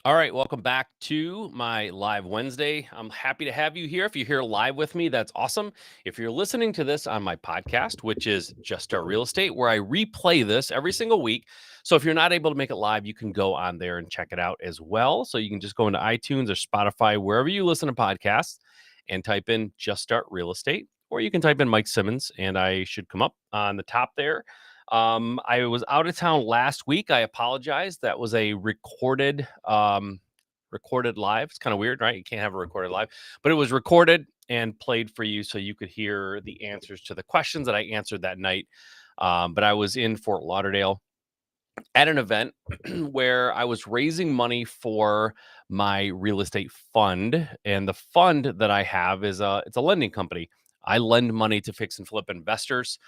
All right, welcome back to my live Wednesday. I'm happy to have you here. If you're here live with me, that's awesome. If you're listening to this on my podcast, which is Just Start Real Estate, where I replay this every single week. So if you're not able to make it live, you can go on there and check it out as well. So you can just go into iTunes or Spotify, wherever you listen to podcasts, and type in Just Start Real Estate, or you can type in Mike Simmons, and I should come up on the top there. I was out of town last week. I apologize. That was a recorded live. It's kind of weird, right? You can't have a recorded live, but it was recorded and played for you so you could hear the answers to the questions that I answered that night. But I was in Fort Lauderdale at an event where I was raising money for my real estate fund, and the fund that I have is it's a lending company. I lend money to fix and flip investors,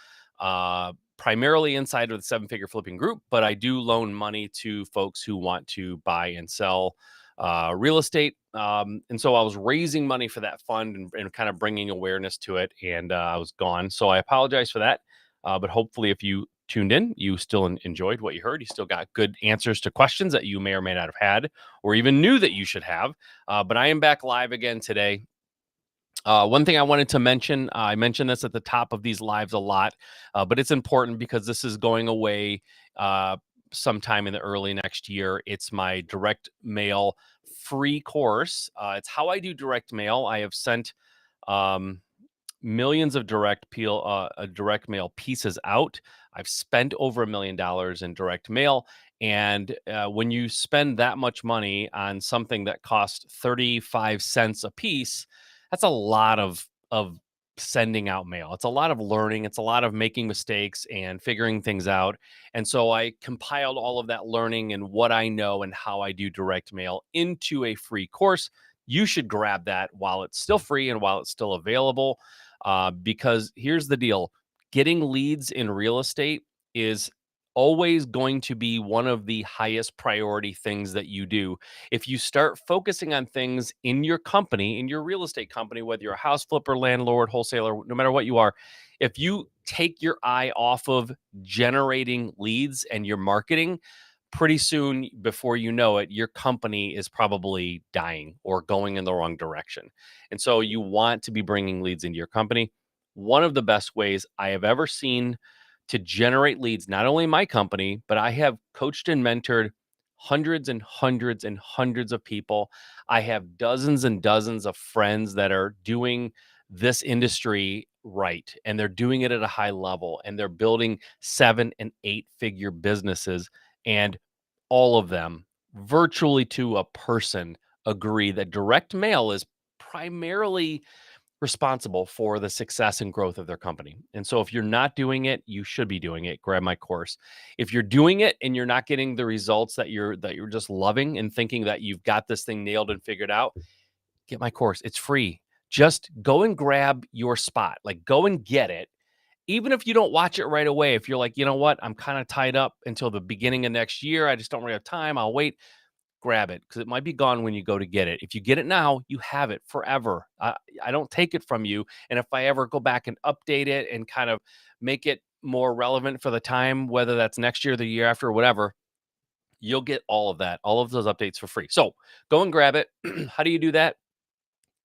primarily inside of the seven figure flipping group, but I do loan money to folks who want to buy and sell real estate. And so I was raising money for that fund and kind of bringing awareness to it, and I was gone. So I apologize for that. But hopefully, if you tuned in, you still enjoyed what you heard. You still got good answers to questions that you may or may not have had, or even knew that you should have. But I am back live again today. One thing I wanted to mention, I mentioned this at the top of these lives a lot, but it's important because this is going away sometime in the early next year. It's my direct mail free course. It's how I do direct mail. I have sent um, millions of direct mail pieces out. I've spent over $1 million in direct mail. And when you spend that much money on something that costs 35 cents a piece, that's a lot of sending out mail. It's a lot of learning. It's a lot of making mistakes and figuring things out. And so I compiled all of that learning and what I know and how I do direct mail into a free course. You should grab that while it's still free and while it's still available. Because here's the deal: getting leads in real estate is always going to be one of the highest priority things that you do. If you start focusing on things in your company, in your real estate company, whether you're a house flipper, landlord, wholesaler, no matter what you are, if you take your eye off of generating leads and your marketing, pretty soon, before you know it, your company is probably dying or going in the wrong direction. And so you want to be bringing leads into your company. One of the best ways I have ever seen to generate leads, not only my company, but I have coached and mentored hundreds and hundreds and hundreds of people. I have dozens and dozens of friends that are doing this industry right, and they're doing it at a high level, and they're building 7 and 8 figure businesses. And all of them, virtually to a person, agree that direct mail is primarily responsible for the success and growth of their company. And so if you're not doing it, you should be doing it. Grab my course. If you're doing it and you're not getting the results that you're just loving and thinking that you've got this thing nailed and figured out, get my course. It's free. Just go and grab your spot. Like, go and get it. Even if you don't watch it right away, if you're like, you know what, I'm kind of tied up until the beginning of next year, I just don't really have time, I'll wait. Grab it, because it might be gone when you go to get it. If you get it now, you have it forever. I don't take it from you. And if I ever go back and update it and kind of make it more relevant for the time, whether that's next year, the year after, or whatever, you'll get all of that, all of those updates for free. So go and grab it. How do you do that?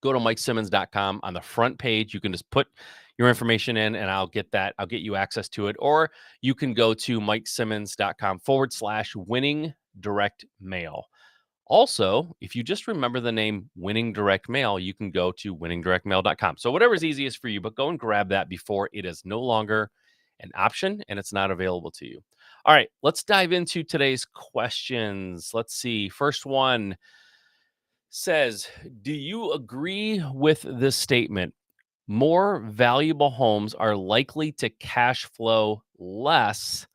Go to mikesimmons.com. On the front page, you can just put your information in and I'll get that. I'll get you access to it. Or you can go to mikesimmons.com/winning direct mail. Also, if you just remember the name Winning Direct Mail, you can go to winningdirectmail.com. So whatever's easiest for you, but go and grab that before it is no longer an option and it's not available to you. All right, let's dive into today's questions. Let's see. First one says, do you agree with this statement? More valuable homes are likely to cash flow less,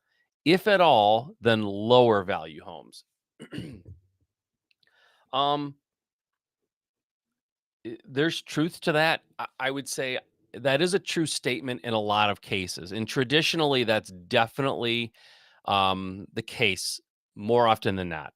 if at all, than lower value homes. um, there's truth to that. I would say that is a true statement in a lot of cases. And traditionally, that's definitely the case more often than not.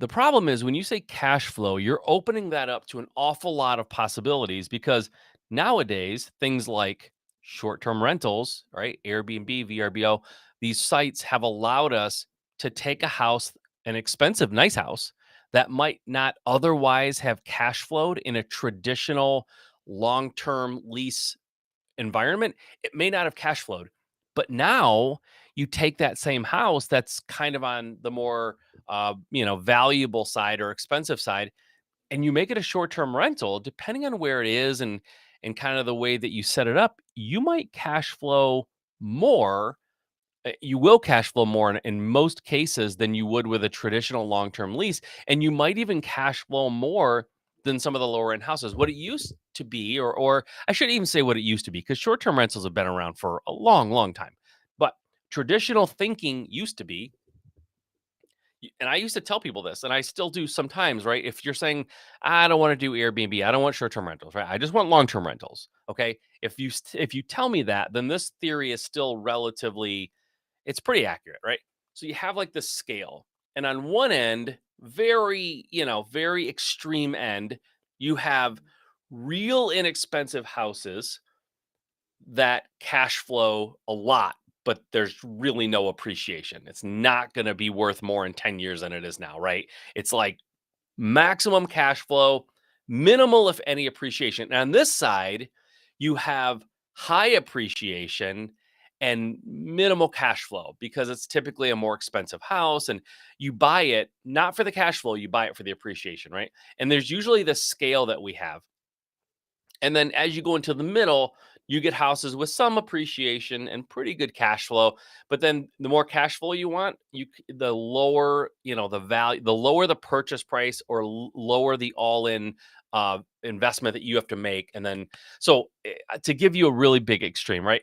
The problem is when you say cash flow, you're opening that up to an awful lot of possibilities because nowadays things like short-term rentals, right? Airbnb, VRBO, these sites have allowed us to take a house an expensive, nice house that might not otherwise have cash flowed in a traditional long term lease environment. It may not have cash flowed. But now you take that same house that's kind of on the more valuable side or expensive side, and you make it a short-term rental. Depending on where it is and kind of the way that you set it up, you might cash flow more. You will cash flow more in most cases than you would with a traditional long-term lease, and you might even cash flow more than some of the lower end houses. What it used to be, or I shouldn't even say what it used to be, because short-term rentals have been around for a long, long time. But traditional thinking used to be, and I used to tell people this, and I still do sometimes, right? If you're saying, I don't want to do Airbnb, I don't want short-term rentals, right? I just want long-term rentals. Okay. If you tell me that, then this theory is still relatively, it's pretty accurate, right? So you have like this scale. And on one end, very extreme end, you have real inexpensive houses that cash flow a lot, but there's really no appreciation. It's not going to be worth more in 10 years than it is now, right? It's like maximum cash flow, minimal, if any, appreciation. And on this side, you have high appreciation and minimal cash flow because it's typically a more expensive house and you buy it not for the cash flow, you buy it for the appreciation, right? And there's usually this scale that we have. And then as you go into the middle, you get houses with some appreciation and pretty good cash flow. But then the more cash flow you want, the lower, the value, the lower the purchase price or lower the all-in investment that you have to make. And then, so to give you a really big extreme, right?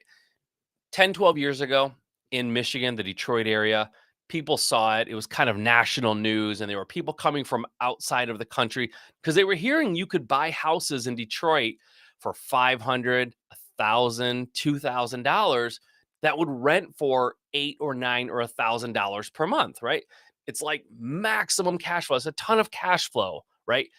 10, 12 years ago in Michigan, the Detroit area, people saw it. It was kind of national news, and there were people coming from outside of the country because they were hearing you could buy houses in Detroit for 500, 1,000, $2,000 that would rent for 8 or 9 or $1,000 per month, right? It's like maximum cash flow. It's a ton of cash flow, right?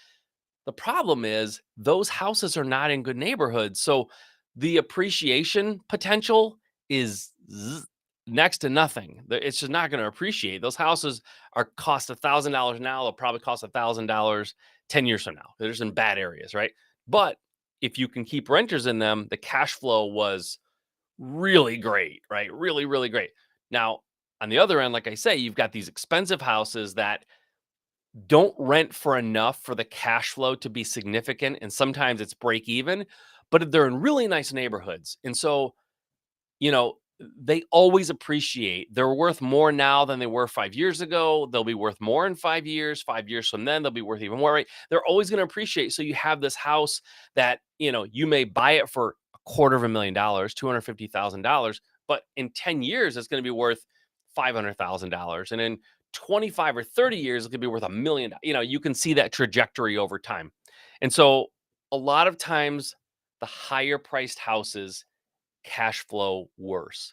The problem is those houses are not in good neighborhoods. So the appreciation potential is next to nothing. It's just not going to appreciate. Those houses are cost $1,000 now. They'll probably cost $1,000 10 years from now. They're just in bad areas, right? But if you can keep renters in them, the cash flow was really great, right? Really, really great. Now, on the other end, like I say, you've got these expensive houses that don't rent for enough for the cash flow to be significant. And sometimes it's break even, but they're in really nice neighborhoods. And so, you know, they always appreciate. They're worth more now than they were 5 years ago. They'll be worth more in 5 years. 5 years from then, they'll be worth even more, right? They're always going to appreciate. So you have this house that, you may buy it for $250,000, $250,000, but in 10 years, it's going to be worth $500,000. And in 25 or 30 years, it could be worth $1 million. You can see that trajectory over time. And so a lot of times, the higher priced houses cash flow worse.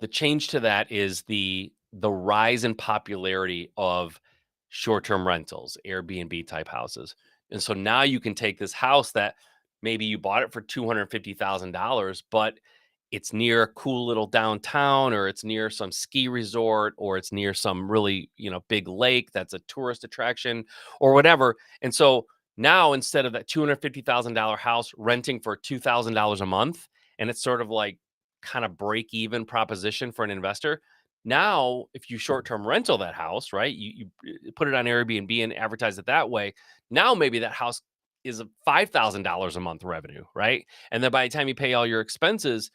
The change to that is the rise in popularity of short-term rentals, Airbnb type houses. And so now you can take this house that maybe you bought it for $250,000, but it's near a cool little downtown, or it's near some ski resort, or it's near some really, big lake that's a tourist attraction or whatever. And so now instead of that $250,000 house renting for $2,000 a month, and it's sort of like kind of break even proposition for an investor. Now, if you short term rental that house, right, you put it on Airbnb and advertise it that way. Now, maybe that house is a $5,000 a month revenue, right? And then by the time you pay all your expenses,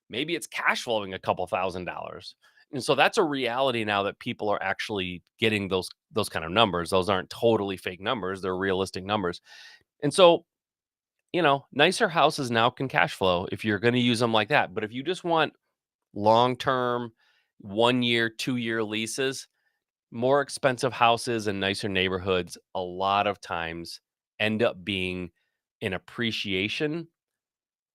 maybe it's cash flowing a couple $1,000s. And so that's a reality now that people are actually getting those kind of numbers. Those aren't totally fake numbers; they're realistic numbers. And so nicer houses now can cash flow if you're going to use them like that. But if you just want long term, 1 year, 2 year leases, more expensive houses and nicer neighborhoods a lot of times end up being an appreciation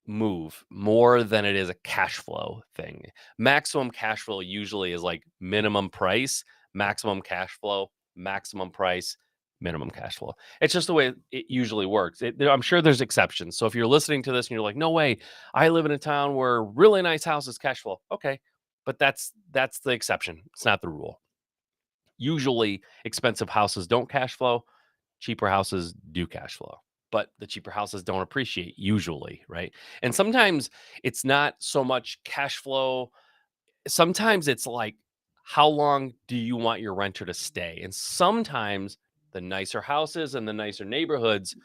move more than it is a cash flow thing. Maximum cash flow usually is like minimum price, maximum cash flow, maximum price, minimum cash flow. It's just the way it usually works. I'm sure there's exceptions. So if you're listening to this and you're like, no way, I live in a town where really nice houses cash flow. Okay. But that's the exception. It's not the rule. Usually, expensive houses don't cash flow, cheaper houses do cash flow, but the cheaper houses don't appreciate usually, right? And sometimes it's not so much cash flow. Sometimes it's like, how long do you want your renter to stay? And sometimes the nicer houses and the nicer neighborhoods,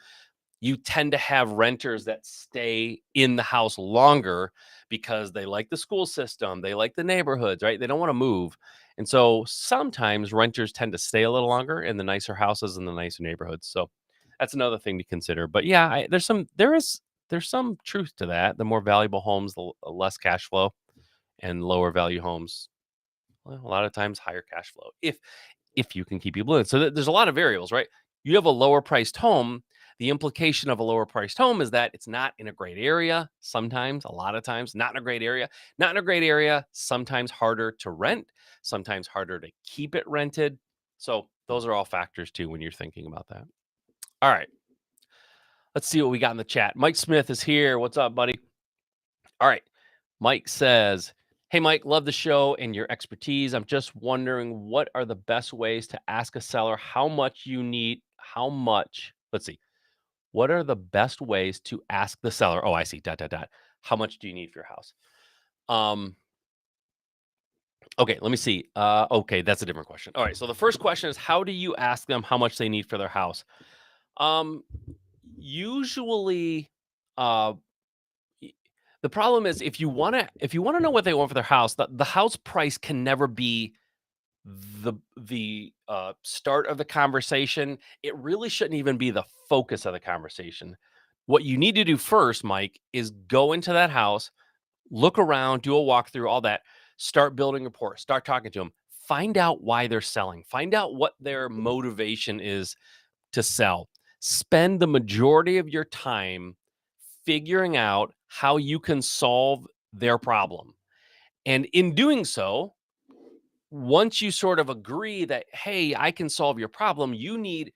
you tend to have renters that stay in the house longer because they like the school system, they like the neighborhoods, right? They don't want to move. And so sometimes renters tend to stay a little longer in the nicer houses and the nicer neighborhoods. So that's another thing to consider. But yeah, there's some truth to that. The more valuable homes, the less cash flow, and lower value homes, well, a lot of times higher cash flow if you can keep people in. So there's a lot of variables, right? You have a lower priced home. The implication of a lower priced home is that it's not in a great area. Sometimes, a lot of times, not in a great area. Not in a great area. Sometimes harder to rent. Sometimes harder to keep it rented. So those are all factors too when you're thinking about that. All right, let's see what we got in the chat. Mike Smith is here. What's up, buddy? All right. Mike says, "Hey, Mike, love the show and your expertise. I'm just wondering, what are the best ways to ask a seller how much you need? How much? Let's see. What are the best ways to ask the seller? Oh, I see. Dot, dot, dot. How much do you need for your house? Um, okay, let me see. Okay, that's a different question. All right. So the first question is, how do you ask them how much they need for their house? Um, usually, uh, y- the problem is if you want to know what they want for their house, the house price can never be the start of the conversation. It really shouldn't even be the focus of the conversation. What you need to do first, Mike, is go into that house, look around, do a walkthrough, all that, start building rapport, start talking to them, find out why they're selling, find out what their motivation is to sell. Spend the majority of your time figuring out how you can solve their problem. And in doing so, once you sort of agree that, hey, I can solve your problem, you need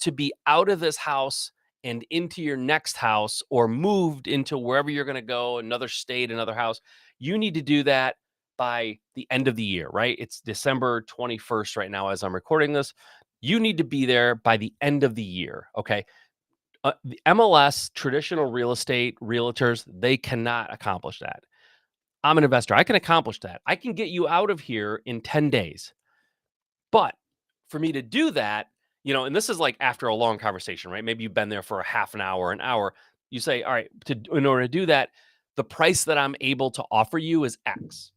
to be out of this house and into your next house, or moved into wherever you're going to go, another state, another house. You need to do that by the end of the year, right? It's December 21st right now as I'm recording this. You need to be there by the end of the year, okay? The MLS, traditional real estate realtors, they cannot accomplish that. I'm an investor. I can accomplish that. I can get you out of here in 10 days. But for me to do that, and this is like after a long conversation, right? Maybe you've been there for a half an hour, an hour. You say, all right, in order to do that, the price that I'm able to offer you is X.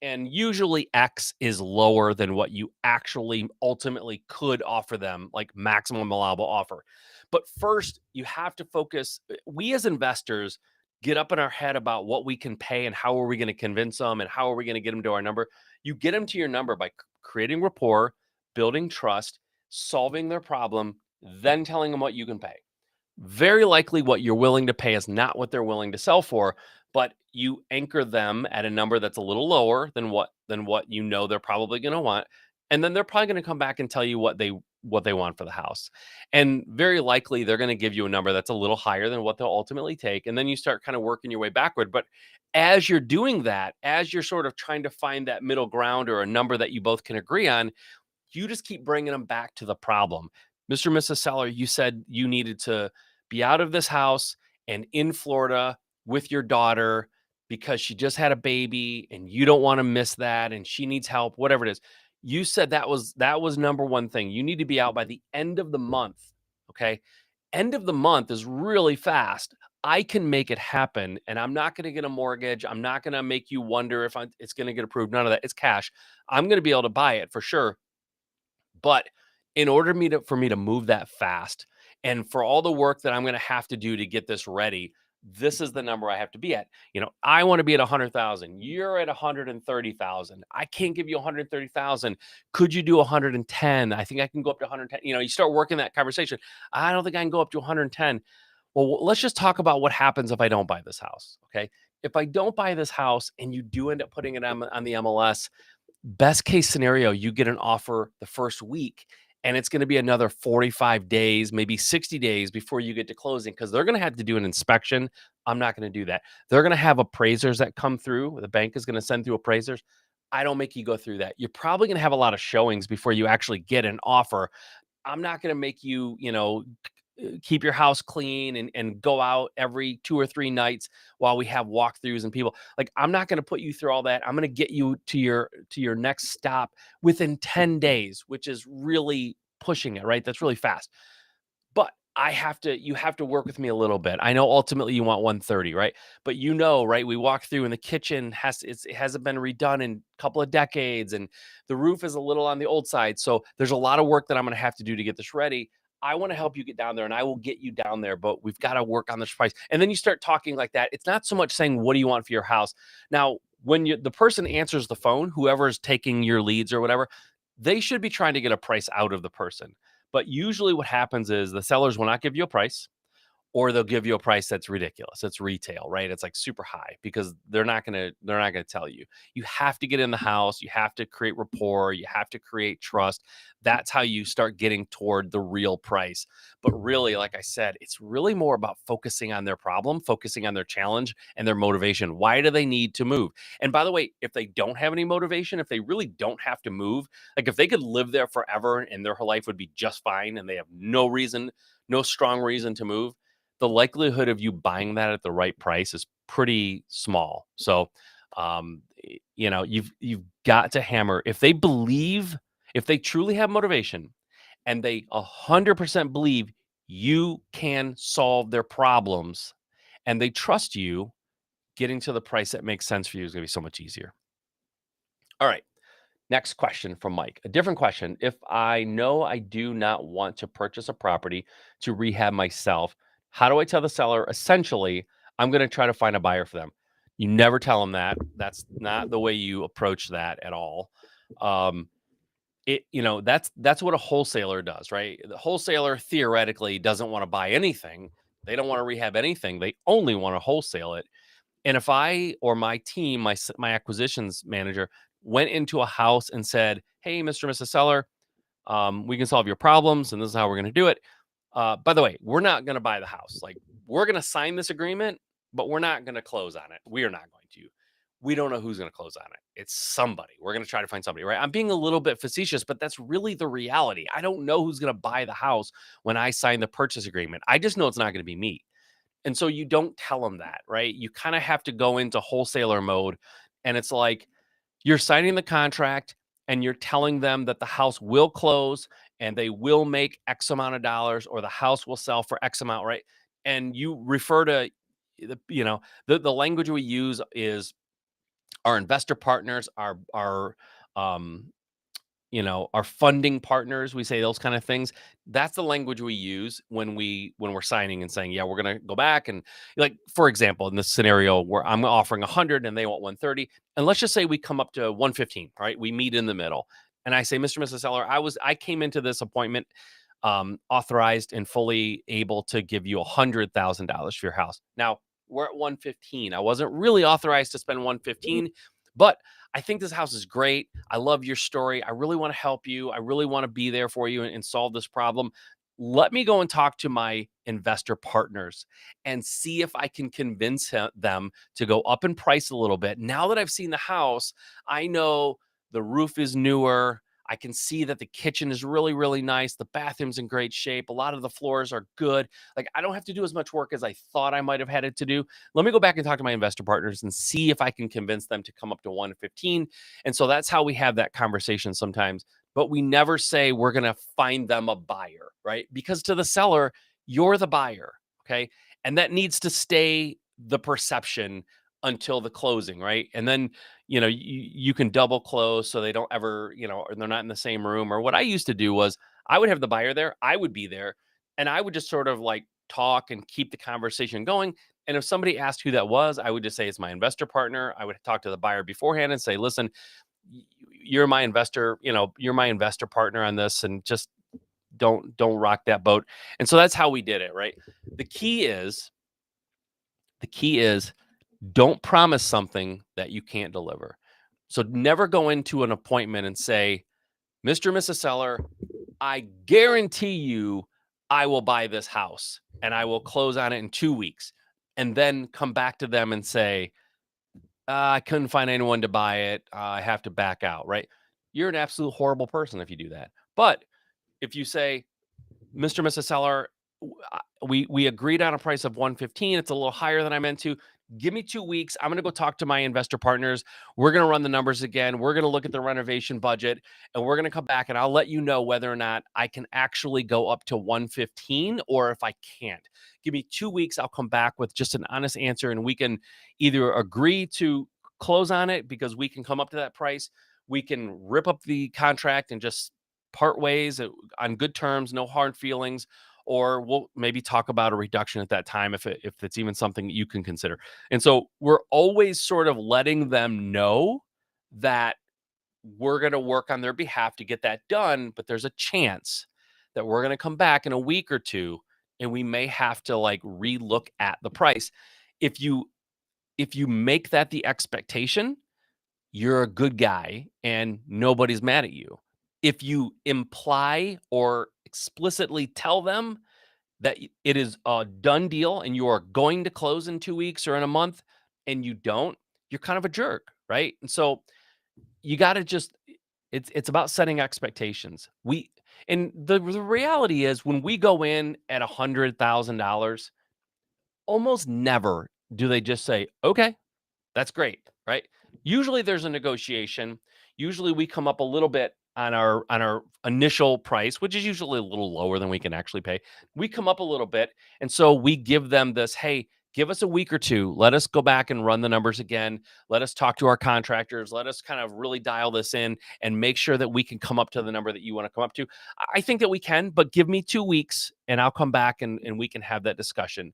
And usually X is lower than what you actually ultimately could offer them, like maximum allowable offer. But first, you have to focus. We as investors get up in our head about what we can pay and how are we going to convince them and how are we going to get them to our number. You get them to your number by creating rapport, building trust, solving their problem, then telling them what you can pay. Very likely what you're willing to pay is not what they're willing to sell for, but you anchor them at a number that's a little lower than what they're probably going to want, and then they're probably going to come back and tell you what they want for the house. And very likely they're going to give you a number that's a little higher than what they'll ultimately take, and then you start kind of working your way backward. But as you're doing that, as you're sort of trying to find that middle ground or a number that you both can agree on, you just keep bringing them back to the problem. Mr. and Mrs. Seller, you said you needed to be out of this house and in Florida with your daughter because she just had a baby and you don't want to miss that and she needs help, whatever it is. You said that was number one thing. You need to be out by the end of the month. Okay. End of the month is really fast. I can make it happen and I'm not going to get a mortgage. I'm not going to make you wonder if it's going to get approved. None of that. It's cash. I'm going to be able to buy it for sure. But in order for me to move that fast, and for all the work that I'm going to have to do to get this ready, this is the number I have to be at. I want to be at 100,000. You're at 130,000. I can't give you 130,000. Could you do 110? I think I can go up to 110. You start working that conversation. I don't think I can go up to 110. Well, let's just talk about what happens if I don't buy this house. Okay. If I don't buy this house and you do end up putting it on the MLS, best case scenario, you get an offer the first week and it's going to be another 45 days, maybe 60 days before you get to closing, because they're going to have to do an inspection. I'm not going to do that. They're going to have appraisers that come through. The bank is going to send through appraisers. I don't make you go through that. You're probably going to have a lot of showings before you actually get an offer. I'm not going to make you, keep your house clean and go out every 2 or 3 nights while we have walkthroughs and people. Like, I'm not going to put you through all that. I'm going to get you to your next stop within 10 days, which is really pushing it, right? That's really fast. But you have to work with me a little bit. I know ultimately you want 130, right? But right? We walk through and the kitchen it hasn't been redone in a couple of decades and the roof is a little on the old side. So there's a lot of work that I'm going to have to do to get this ready. I want to help you get down there and I will get you down there, but we've got to work on this price. And then you start talking like that. It's not so much saying, what do you want for your house? Now, when the person answers the phone, whoever is taking your leads or whatever, they should be trying to get a price out of the person. But usually what happens is the sellers will not give you a price or they'll give you a price that's ridiculous. It's retail, right? It's like super high because they're not gonna tell you. You have to get in the house, you have to create rapport, you have to create trust. That's how you start getting toward the real price. But really, like I said, it's really more about focusing on their problem, focusing on their challenge and their motivation. Why do they need to move? And by the way, if they don't have any motivation, if they really don't have to move, like if they could live there forever and their whole life would be just fine and they have no strong reason to move, the likelihood of you buying that at the right price is pretty small. So, you've got to hammer if they truly have motivation and they 100% believe you can solve their problems and they trust you, getting to the price that makes sense for you is going to be so much easier. All right. Next question from Mike. A different question. If I know I do not want to purchase a property to rehab myself, how do I tell the seller essentially I'm going to try to find a buyer for them? You never tell them that. That's not the way you approach that at all. Um, that's what a wholesaler does, right? The wholesaler theoretically doesn't want to buy anything. They don't want to rehab anything. They only want to wholesale it. And if I or my team, my acquisitions manager went into a house and said, "Hey, Mr. and Mrs. Seller, we can solve your problems, and this is how we're going to do it." By the way, we're not going to buy the house. Like, we're going to sign this agreement, but we're not going to close on it. We are not going to. We don't know who's going to close on it. It's somebody. We're going to try to find somebody, right? I'm being a little bit facetious, but that's really the reality. I don't know who's going to buy the house when I sign the purchase agreement. I just know it's not going to be me. And so you don't tell them that, right? You kind of have to go into wholesaler mode. And it's like you're signing the contract and you're telling them that the house will close and they will make X amount of dollars or the house will sell for X amount, right? And you refer to the language we use is our investor partners, um, our funding partners, we say those kind of things. That's the language we use when we're signing and saying, yeah, we're going to go back. And like, for example, in this scenario where I'm offering 100 and they want 130, and let's just say we come up to 115, right? We meet in the middle. And I say, Mr. and Mrs. Seller, I came into this appointment authorized and fully able to give you $100,000 for your house. Now we're at 115. I wasn't really authorized to spend 115, but I think this house is great. I love your story. I really want to help you. I really want to be there for you and solve this problem. Let me go and talk to my investor partners and see if I can convince them to go up in price a little bit. Now that I've seen the house, I know the roof is newer. I can see that the kitchen is really, really nice. The bathroom's in great shape. A lot of the floors are good. Like, I don't have to do as much work as I thought I might have had it to do. Let me go back and talk to my investor partners and see if I can convince them to come up to 115. And so that's how we have that conversation sometimes. But we never say we're going to find them a buyer, right? Because to the seller, you're the buyer. Okay. And that needs to stay the perception until the closing, right? And then, you can double close so they don't ever, or they're not in the same room. Or what I used to do was I would have the buyer there, I would be there, and I would just sort of like talk and keep the conversation going. And if somebody asked who that was, I would just say it's my investor partner. I would talk to the buyer beforehand and say, listen, you're my investor, you're my investor partner on this, and just don't rock that boat. And so that's how we did it, right? The key is don't promise something that you can't deliver. So never go into an appointment and say, Mr. and Mrs. Seller, I guarantee you I will buy this house and I will close on it in 2 weeks. And then come back to them and say, I couldn't find anyone to buy it. I have to back out, right? You're an absolute horrible person if you do that. But if you say, Mr. Mrs. Seller, we agreed on a price of 115. It's a little higher than I meant to. Give me 2 weeks. I'm going to go talk to my investor partners. We're going to run the numbers again. We're going to look at the renovation budget, and we're going to come back and I'll let you know whether or not I can actually go up to 115 or if I can't. Give me 2 weeks. I'll come back with just an honest answer, and we can either agree to close on it because we can come up to that price. We can rip up the contract and just part ways on good terms, no hard feelings, or we'll maybe talk about a reduction at that time if it's even something that you can consider. And so we're always sort of letting them know that we're going to work on their behalf to get that done, but there's a chance that we're going to come back in a week or two and we may have to like relook at the price. If you make that the expectation, you're a good guy and nobody's mad at you. If you imply or explicitly tell them that it is a done deal and you are going to close in 2 weeks or in a month and you don't, you're kind of a jerk, right? And so you got to just it's about setting expectations. The reality is when we go in at $100,000, almost never do they just say, okay, that's great, right? Usually there's a negotiation. Usually we come up a little bit on our initial price, which is usually a little lower than we can actually pay. We come up a little bit, and so we give them this, hey, give us a week or two. Let us go back and run the numbers again. Let us talk to our contractors. Let us kind of really dial this in and make sure that we can come up to the number that you want to come up to. I think that we can, but give me 2 weeks and I'll come back and we can have that discussion.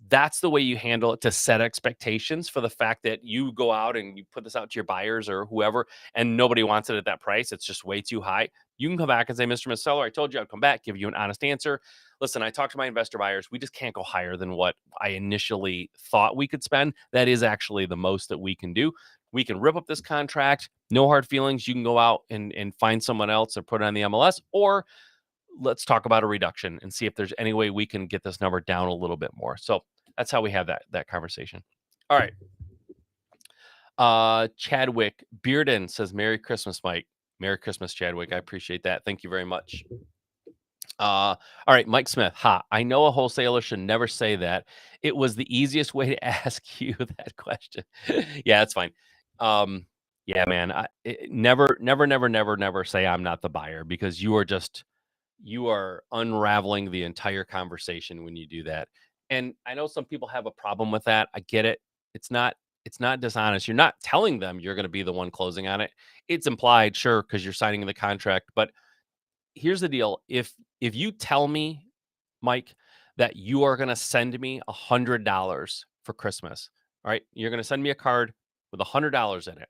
That's the way you handle it, to set expectations for the fact that you go out and you put this out to your buyers or whoever, and nobody wants it at that price. It's just way too high. You can come back and say, Mr. Miss Seller, I told you I'd come back, give you an honest answer. Listen, I talked to my investor buyers. We just can't go higher than what I initially thought we could spend. That is actually the most that we can do. We can rip up this contract. No hard feelings. You can go out and find someone else or put it on the MLS, or let's talk about a reduction and see if there's any way we can get this number down a little bit more. So that's how we have that conversation. All right. Chadwick Bearden says, Merry Christmas, Mike. Merry Christmas, Chadwick. I appreciate that. Thank you very much. All right, Mike Smith. I know a wholesaler should never say that. It was the easiest way to ask you that question. Yeah, that's fine. Yeah, man. Never say I'm not the buyer, because you are unraveling the entire conversation when you do that. And I know some people have a problem with that. I get it. It's not dishonest. You're not telling them you're going to be the one closing on it. It's implied, sure, because you're signing the contract. But here's the deal. If you tell me, Mike, that you are going to send me $100 for Christmas, all right, you're going to send me a card with $100 in it,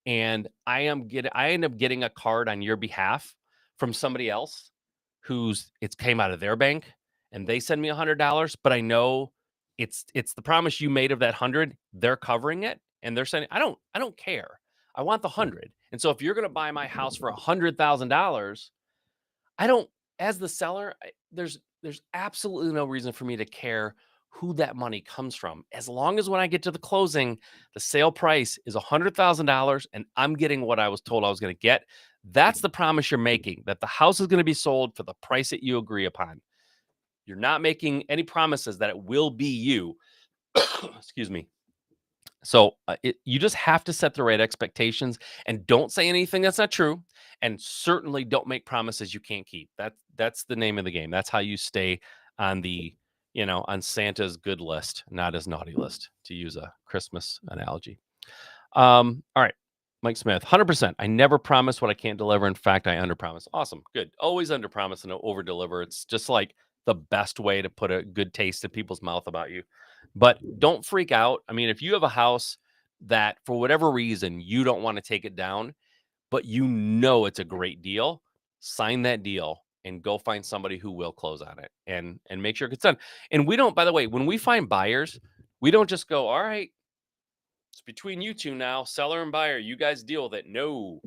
and I end up getting a card on your behalf from somebody else who's it's came out of their bank, and they send me $100, but I know it's the promise you made of that 100, they're covering it, and they're saying, I don't care. I want the 100. And so if you're going to buy my house for $100,000, I don't, as the seller, there's absolutely no reason for me to care who that money comes from. As long as when I get to the closing, the sale price is $100,000 and I'm getting what I was told I was going to get. That's the promise you're making, that the house is going to be sold for the price that you agree upon. You're not making any promises that it will be you. Excuse me. So you just have to set the right expectations and don't say anything that's not true. And certainly don't make promises you can't keep. That's the name of the game. That's how you stay on on Santa's good list, not his naughty list, to use a Christmas analogy. All right. Mike Smith, 100%. I never promise what I can't deliver. In fact, I underpromise. Awesome. Good. Always underpromise and over deliver. It's just like the best way to put a good taste in people's mouth about you. But don't freak out. I mean, if you have a house that for whatever reason you don't want to take it down, but you know it's a great deal, sign that deal and go find somebody who will close on it and make sure it gets done. And we don't, by the way, when we find buyers, we don't just go, all right, it's between you two now, seller and buyer. You guys deal with it. No,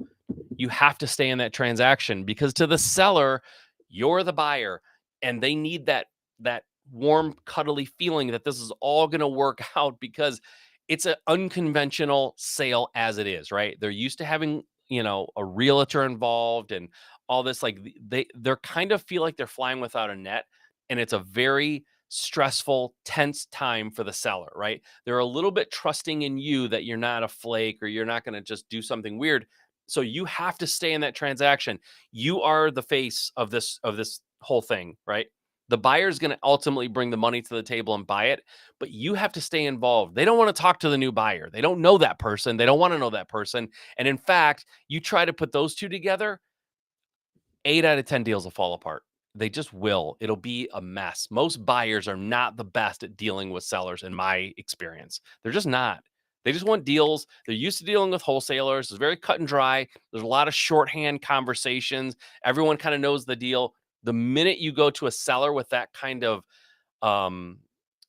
you have to stay in that transaction, because to the seller, you're the buyer, and they need that warm, cuddly feeling that this is all going to work out, because it's an unconventional sale as it is, right? They're used to having, a realtor involved and all this. Like they're kind of feel like they're flying without a net, and it's a very stressful, tense time for the seller, right? They're a little bit trusting in you that you're not a flake or you're not going to just do something weird. So you have to stay in that transaction. You are the face of this whole thing, right? The buyer is going to ultimately bring the money to the table and buy it, but you have to stay involved. They don't want to talk to the new buyer. They don't know that person. They don't want to know that person. And in fact, you try to put those two together, 8 out of 10 deals will fall apart. They just will. It'll be a mess. Most buyers are not the best at dealing with sellers in my experience. They're just not. They just want deals. They're used to dealing with wholesalers. It's very cut and dry. There's a lot of shorthand conversations. Everyone kind of knows the deal. The minute you go to a seller with that kind of um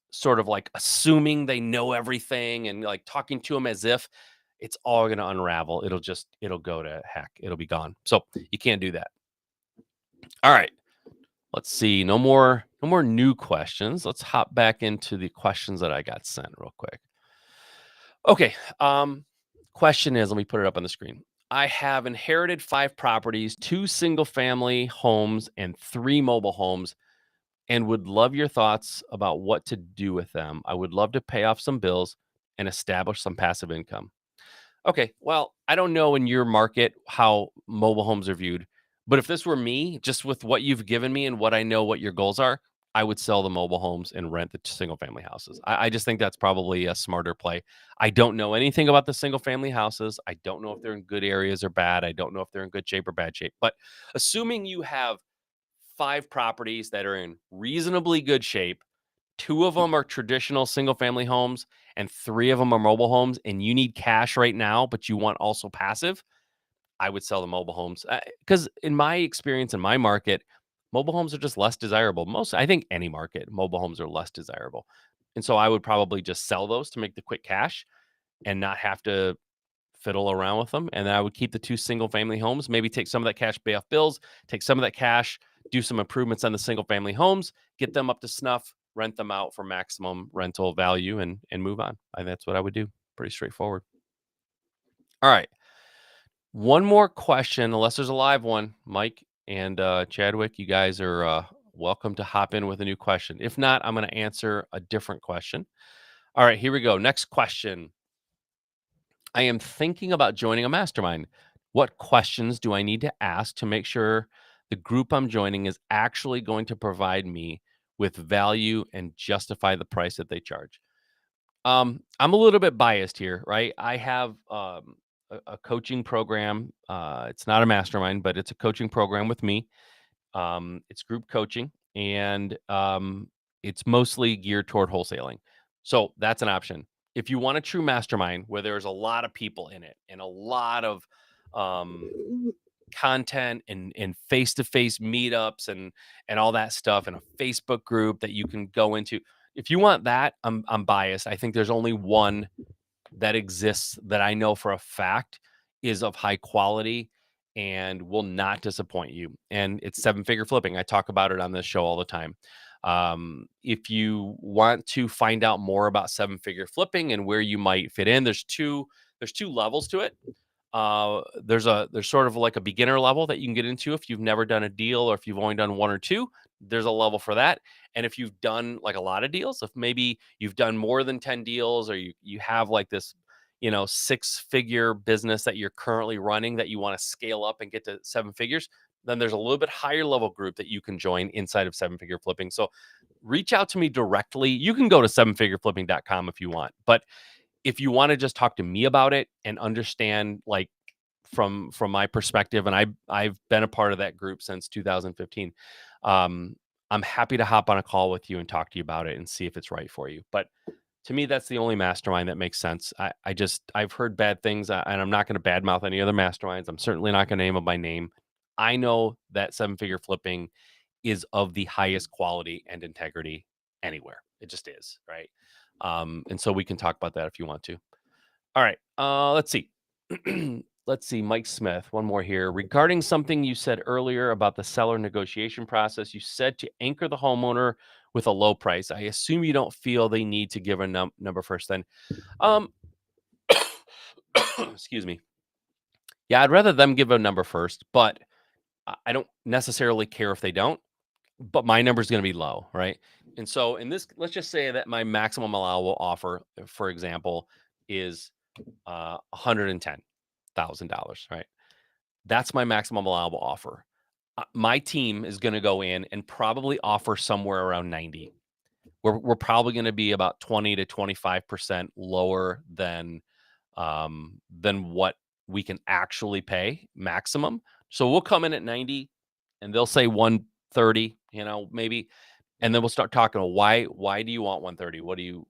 sort of like assuming they know everything and like talking to them as if, it's all going to unravel. It'll go to heck. It'll be gone. So you can't do that. All right. Let's see. No more new questions. Let's hop back into the questions that I got sent real quick. Okay. Question is, let me put it up on the screen. I have inherited 5 properties, 2 single family homes, and 3 mobile homes, and would love your thoughts about what to do with them. I would love to pay off some bills and establish some passive income. Okay, well, I don't know in your market how mobile homes are viewed, but if this were me, just with what you've given me and what I know what your goals are, I would sell the mobile homes and rent the single family houses. I just think that's probably a smarter play. I don't know anything about the single family houses. I don't know if they're in good areas or bad. I don't know if they're in good shape or bad shape. But assuming you have 5 properties that are in reasonably good shape, 2 of them are traditional single family homes and 3 of them are mobile homes, and you need cash right now, but you want also passive, I would sell the mobile homes. Because in my experience, in my market, mobile homes are just less desirable. I think any market, mobile homes are less desirable. And so I would probably just sell those to make the quick cash and not have to fiddle around with them. And then I would keep the 2 single family homes, maybe take some of that cash, pay off bills, take some of that cash, do some improvements on the single family homes, get them up to snuff, rent them out for maximum rental value and move on. And that's what I would do. Pretty straightforward. All right. One more question, unless there's a live one, Mike and Chadwick, you guys are welcome to hop in with a new question. If not, I'm going to answer a different question. All right, here we go. Next question. I am thinking about joining a mastermind. What questions do I need to ask to make sure the group I'm joining is actually going to provide me with value and justify the price that they charge? I'm a little bit biased here, right? I have a coaching program. It's not a mastermind, but it's a coaching program with me. It's group coaching, and it's mostly geared toward wholesaling. So that's an option. If you want a true mastermind where there's a lot of people in it and a lot of um, content and face-to-face meetups and all that stuff, and a Facebook group that you can go into. If you want that, I'm biased. I think there's only one that exists that I know for a fact is of high quality and will not disappoint you. And it's Seven Figure Flipping. I talk about it on this show all the time. If you want to find out more about Seven Figure Flipping and where you might fit in, there's two levels to it. There's sort of like a beginner level that you can get into if you've never done a deal, or if you've only done one or two. There's a level for that. And if you've done like a lot of deals, if maybe you've done more than 10 deals, or you have like this, 6-figure business that you're currently running that you want to scale up and get to 7 figures, then there's a little bit higher level group that you can join inside of 7 Figure Flipping. So reach out to me directly. You can go to 7figureflipping.com if you want, but if you want to just talk to me about it and understand, like, from my perspective, and I've been a part of that group since 2015. I'm happy to hop on a call with you and talk to you about it and see if it's right for you. But to me, that's the only mastermind that makes sense. I've heard bad things, and I'm not going to badmouth any other masterminds. I'm certainly not going to name them by name. I know that 7 Figure Flipping is of the highest quality and integrity anywhere. It just is, right? And so we can talk about that if you want to. All right. Let's see. Let's see. Mike Smith, one more here. Regarding something you said earlier about the seller negotiation process, you said to anchor the homeowner with a low price. I assume you don't feel they need to give a number first then. Um, excuse me. Yeah, I'd rather them give a number first, but I don't necessarily care if they don't, but my number is going to be low, right? And so in this, let's just say that my maximum allowable offer, for example, is $110,000, right? That's my maximum allowable offer. My team is going to go in and probably offer somewhere around 90. We're probably going to be about 20 to 25% lower than what we can actually pay maximum. So we'll come in at 90 and they'll say 130, maybe. And then we'll start talking about why do you want 130?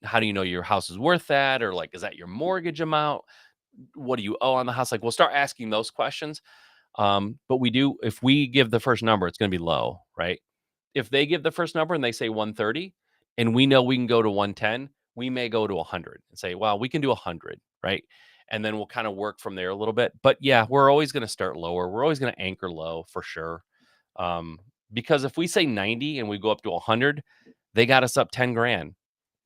How do you know your house is worth that? Or like, is that your mortgage amount? What do you owe on the house? Like, we'll start asking those questions. But if we give the first number, it's going to be low, right? If they give the first number and they say 130 and we know we can go to 110, we may go to 100 and say, well, we can do 100, right? And then we'll kind of work from there a little bit. But yeah, we're always going to start lower. We're always going to anchor low for sure. Um, because if we say 90 and we go up to 100, they got us up 10 grand.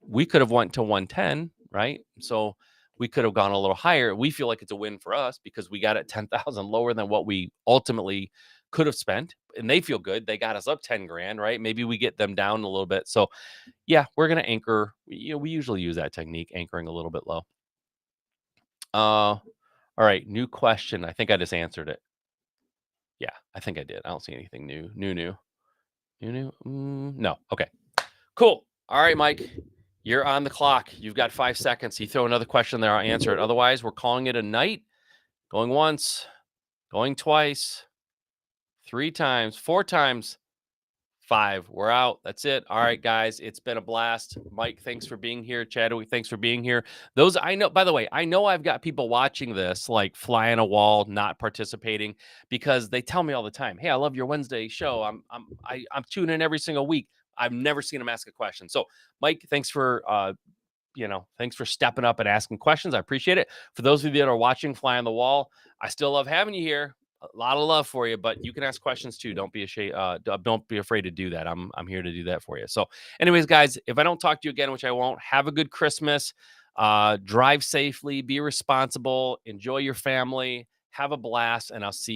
We could have went to 110, right? So we could have gone a little higher. We feel like it's a win for us because we got it 10,000 lower than what we ultimately could have spent, and they feel good. They got us up 10 grand, right? Maybe we get them down a little bit. So yeah, we're going to anchor. We usually use that technique, anchoring a little bit low. All right. New question. I think I just answered it. Yeah, I think I did. I don't see anything new. No. Okay. Cool. All right, Mike. You're on the clock. You've got 5 seconds. You throw another question there, I'll answer it. Otherwise, we're calling it a night. Going once, going twice, 3 times, 4 times, 5. We're out. That's it. All right, guys. It's been a blast. Mike, thanks for being here. Chadwick, thanks for being here. Those I know, by the way, I know I've got people watching this like fly on a wall, not participating because they tell me all the time, "Hey, I love your Wednesday show. I'm tuning in every single week." I've never seen them ask a question. So, Mike, thanks for stepping up and asking questions. I appreciate it. For those of you that are watching Fly on the Wall, I still love having you here. A lot of love for you, but you can ask questions too. Don't be ashamed. Don't be afraid to do that. I'm here to do that for you. So, anyways, guys, if I don't talk to you again, which I won't, have a good Christmas. Drive safely. Be responsible. Enjoy your family. Have a blast, and I'll see you.